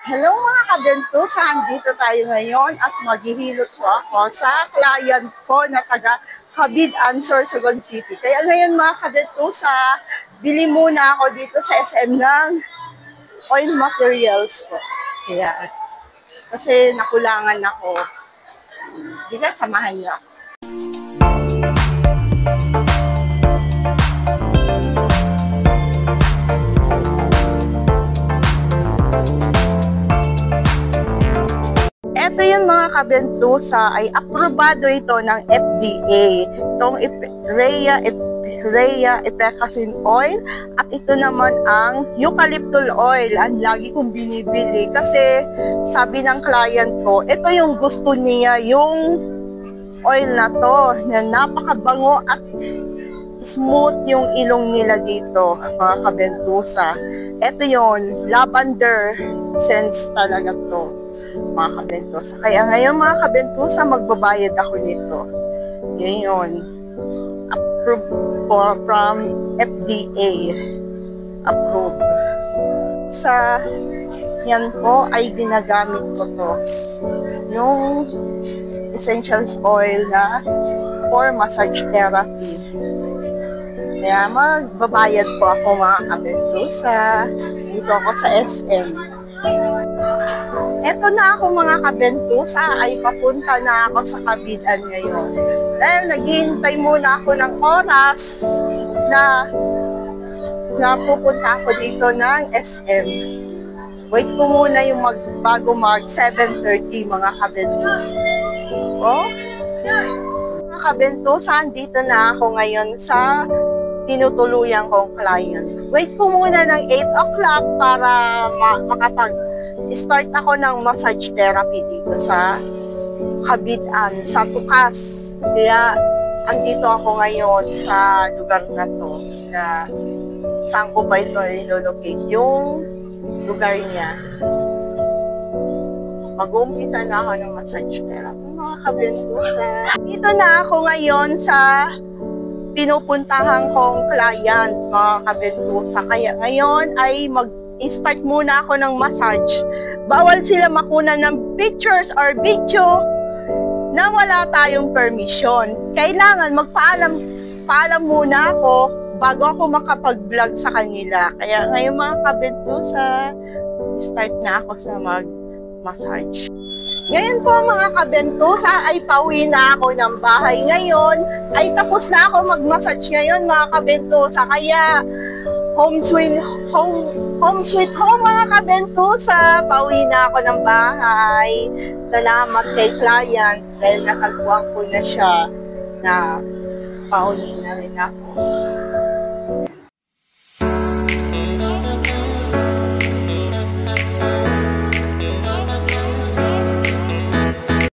Hello mga kabentusa, dito tayo ngayon at maghihilot po ako sa client ko na taga Cabidan, Sorsogon City. Kaya ngayon mga kabentusa, bili muna ako dito sa SM ng oil materials po. Kaya, kasi nakulangan ako. Di ka samahan niyo ako. Ito yung mga kabentusa ay aprobado ito ng FDA. Itong Rhea Epecacin oil at ito naman ang eucalyptus oil. Ang lagi kong binibili kasi sabi ng client ko, ito yung gusto niya, yung oil na to na napakabango at smooth yung ilong nila dito, mga kabentusa. Ito yon, lavender scents talaga to, mga kabentusa. Kaya ngayon mga kabentusa, magbabayad ako nito. Yun yun. Approved from FDA. Approved. Sa yan po ay ginagamit ko to. Yung essentials oil na for massage therapy. Kaya magbabayad po ako mga kabentusa. Dito ako sa SM. Eto na ako mga kabentusa, ay papunta na ako sa Cabidan ngayon. Dahil naghihintay muna ako ng oras na pupunta ako dito ng SM. Wait ko muna yung bago mag 7:30 mga kabentusa. Oh? Mga kabentusa, dito na ako ngayon sa tinutuluyan kong client. Wait ko muna ng 8 o'clock para makapag-start ako ng massage therapy dito sa Cabidan, sa Tukas. Kaya, andito ako ngayon sa lugar na to. Na, saan ko ba ito ilolocate? Yung lugar niya. Mag-uumpisa na ako ng massage therapy. Mga kabentusa. Dito na ako ngayon sa pinupuntahan kong client, mga kabentusa. Kaya ngayon ay mag-start muna ako ng massage. Bawal sila makuna ng pictures or video na wala tayong permission. Kailangan magpaalam muna ako bago ako makapag-vlog sa kanila. Kaya ngayon mga kabentusa, start na ako sa mag-massage. Ngayon po mga kabentusa ay pauwi na ako ng bahay ngayon. Ay tapos na ako mag-massage ngayon mga kabentusa. Kaya home sweet home mga kabentusa. Pauwi na ako ng bahay. Salamat kay client dahil nakalpuan ko na siya na pauwi na rin ako.